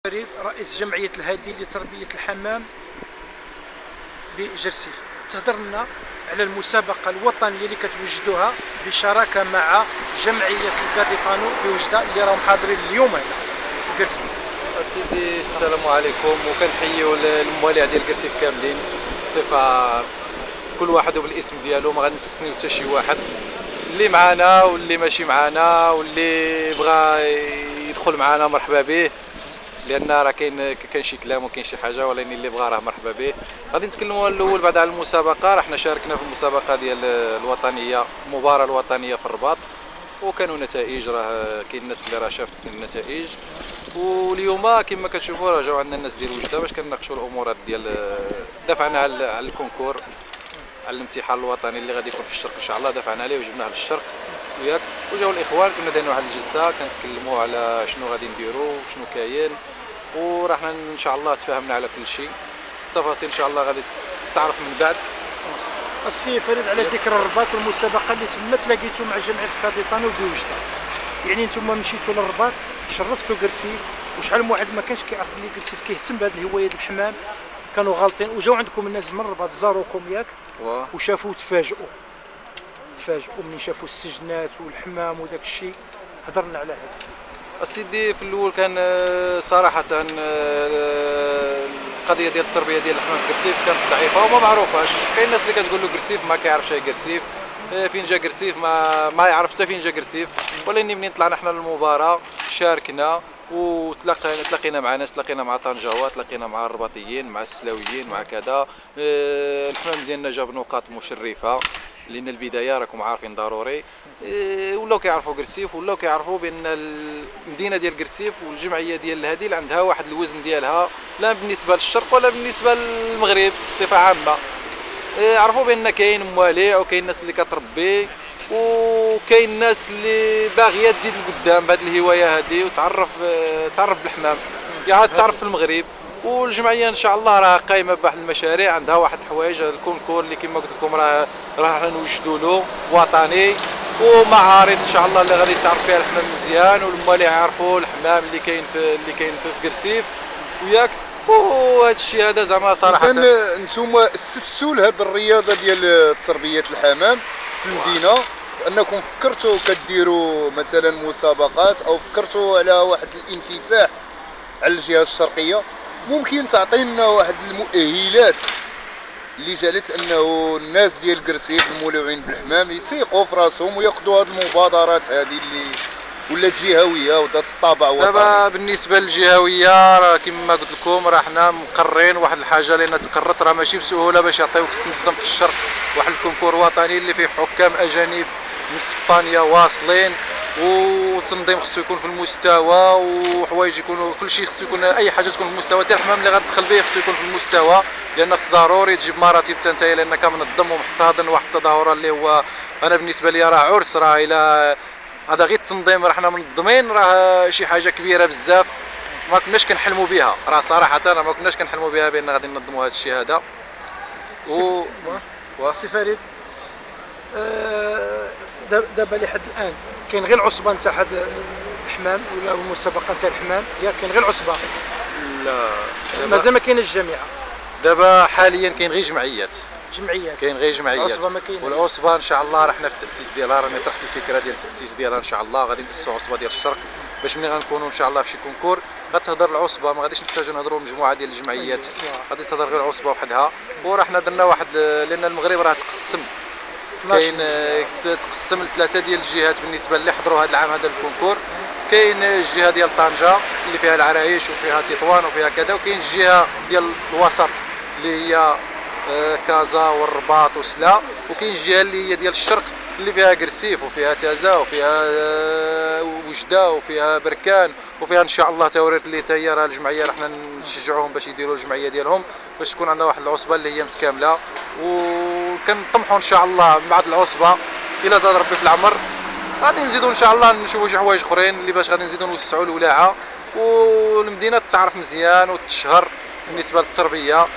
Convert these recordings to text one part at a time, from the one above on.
فريد رئيس جمعية الهادي لتربية الحمام بجرسيف، تهضر لنا على المسابقة الوطنية اللي كتوجدوها بالشراكة مع جمعية الكاديطانو بوجدة اللي راهم حاضرين اليوم هنا في جرسيف. سيدي السلام عليكم، وكنحييو المواليع ديال جرسيف كاملين بصفة كل واحد وبالاسم ديالو، ما غنستثنيو حتى شي واحد اللي معانا واللي ماشي معانا واللي بغى يدخل معانا مرحبا به، لان راه كاين شي كلام وكاين شي حاجه، ولكن اللي بغى راه مرحبا به. غادي نتكلموا الاول بعد على المسابقه. راه حنا شاركنا في المسابقه ديال الوطنيه، المباراه الوطنيه في الرباط، وكانوا نتائج، راه كاين الناس اللي راه شافت النتائج. واليوم كما كتشوفوا راه جاو عندنا الناس ديال وجده باش كنناقشوا الامورات ديال دافعنا على الكونكور، على الامتحان الوطني اللي غادي يكون في الشرق ان شاء الله. دافعنا عليه وجبناه للشرق وياك، وجاو الاخوان كنا دايرين واحد الجلسه كنتكلموا على شنو غادي نديروا وشنو كاين، وراه حنا ان شاء الله تفاهمنا على كل شيء. التفاصيل ان شاء الله غادي تعرف من بعد. السي فريد، على ذكر الرباط والمسابقه اللي تم تلاقيتوا مع جمعيه الكاديطانو بوجده، يعني نتوما مشيتوا للرباط شرفتوا قرسيف، وشحال من واحد ما كانش كيعرف بلي قرسيف كيهتم بهذه الهوايه ديال الحمام، كانوا غالطين وجاو عندكم الناس من الرباط زاروكم ياك وشافوا تفاجئوا من شافوا السجنات والحمام وداك الشيء. هضرنا على هذا اسيدي. في الاول كان صراحه القضيه ديال التربيه ديال الحمام في قرسيف كانت ضعيفه وما معروفاش. كاين الناس اللي كتقول له قرسيف ما كيعرفش قرسيف، فين جا قرسيف ما يعرف حتى فين جا قرسيف. ولكن منين طلعنا حنا للمباراه شاركنا وتلاقينا مع ناس، تلاقينا مع طنجاوات، تلاقينا مع الرباطيين، مع السلاويين، مع كذا. الحمام ديالنا جاب نقاط مشرفه، لان البدايه راكم عارفين ضروري. ولاو كيعرفوا قرسيف، ولاو كيعرفوا بان المدينه ديال قرسيف والجمعيه ديال الهادي اللي عندها واحد الوزن ديالها، لا بالنسبه للشرق ولا بالنسبه للمغرب بصفه عامه. عرفوا بان كاين مواليع وكاين الناس اللي كتربي، وكاين الناس اللي باغيه تزيد لقدام بهذه الهوايه هذه وتعرف بالحمام، يعني تعرف في المغرب. والجمعيه ان شاء الله راه قايمه بواحد المشاريع، عندها واحد الحوايج، الكونكور اللي كما قلت لكم راه حنا نوجدوا له وطني، ومعارض ان شاء الله اللي غادي تعرف فيها الحمام مزيان، والمواليع يعرفوا الحمام اللي كاين في قرسيف وياك. وهذا الشيء هذا زعما صراحه كان نتوما اسستوا لهذه الرياضه ديال تربيه الحمام في المدينه، انكم فكرتوا كديروا مثلا مسابقات او فكرتوا على واحد الانفتاح على الجهه الشرقيه. ممكن تعطينا واحد المؤهلات اللي جعلت انه الناس ديال قرسيف المولعين بالحمام يتيقوا في راسهم وياخذوا هذه المبادرات هذه اللي ولات جهويه ودات الطابع وطني؟ دابا بالنسبه للجهويه راه كما قلت لكم راه حنا مقرين واحد الحاجه لان تقررت، راه ماشي بسهوله باش يعطيوك تنظم في الشرق واحد الكونكور وطني اللي فيه حكام اجانب من اسبانيا واصلين، والتنظيم خصو يكون في المستوى، وحوايج يكونوا كلشي خصو يكون، اي حاجه تكون في المستوى، حتى الحمام اللي غتدخل به خصو يكون في المستوى، لان خص ضروري تجيب مراتب تنتهي لانك منظم ومحتضن واحد التظاهره اللي هو انا بالنسبه لي راه عرس. راه الى هذا غير التنظيم راه حنا منظمين، راه شي حاجه كبيره بزاف ما كناش كنحلموا بها، راه صراحه راه ما كناش كنحلموا بها بان غادي ننظموا هذا الشيء هذا. سي فريد، دابا لحد الان كاين غير العصبه نتاع هذا الحمام ولا المسابقه نتاع الحمام، ياك كاين غير العصبه؟ لا مازال ما كاينش الجامعه دابا حاليا، كاين غير جمعيات، كاين غير جمعيات. العصبه ما كاينش. والعصبه ان شاء الله راه حنا في التاسيس ديالها، راني طرحت الفكره ديال التاسيس ديالها ان شاء الله. غادي ناسسوا عصبه ديال الشرق باش ملي غنكونوا ان شاء الله في شي كونكور غتهضر العصبه، ما غاديش نحتاجوا نهضروا مجموعه ديال الجمعيات، غادي تهضر غير العصبه وحدها. وراه حنا درنا واحد، لان المغرب راه تقسم، كاين تقسم لثلاثه ديال الجهات بالنسبه اللي حضروا هذا العام هذا الكونكور. كاين الجهه ديال طنجه اللي فيها العرايش وفيها تطوان وفيها كذا، وكاين الجهه ديال الوسط اللي هي كازا والرباط وسلا، وكاين الجهه اللي هي ديال الشرق اللي فيها قرسيف وفيها تازا وفيها وجده وفيها بركان وفيها ان شاء الله توريط اللي حتى هي راه الجمعيه راه حنا نشجعوهم باش يديروا الجمعيه ديالهم باش تكون عندنا واحد العصبه اللي هي متكامله. وكنطمحوا ان شاء الله من بعد العصبه الى زاد ربي في العمر غادي نزيدوا ان شاء الله نشوفوا شي حوايج اخرين اللي باش غادي نزيدوا نوسعوا الولاعه والمدينه تعرف مزيان وتشهر بالنسبه للتربيه،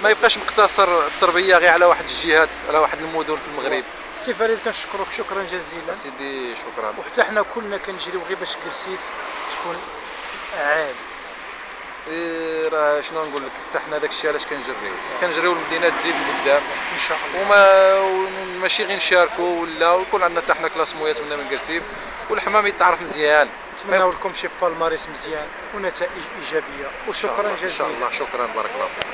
ما يبقاش مقتصر التربيه غير على واحد الجهات، على واحد المدن في المغرب. سي فريد كنشكرك شكرا جزيلا. سيدي شكرا. وحتى حنا كلنا كنجريو غير باش قرسيف تكون في الاعالي. راه شنو نقول لك، حتى حنا داك الشيء علاش كنجريو المدينه تزيد لقدام ان شاء الله. ماشي غير نشاركوا ولا ويكون عندنا حتى حنا كلاسمويات منا من قرسيف، والحمام يتعرف مزيان. نتمنوا لكم شي بالماريس مزيان ونتائج ايجابيه، وشكرا ان شاء جزيلا. الله، شكرا، بارك الله فيك.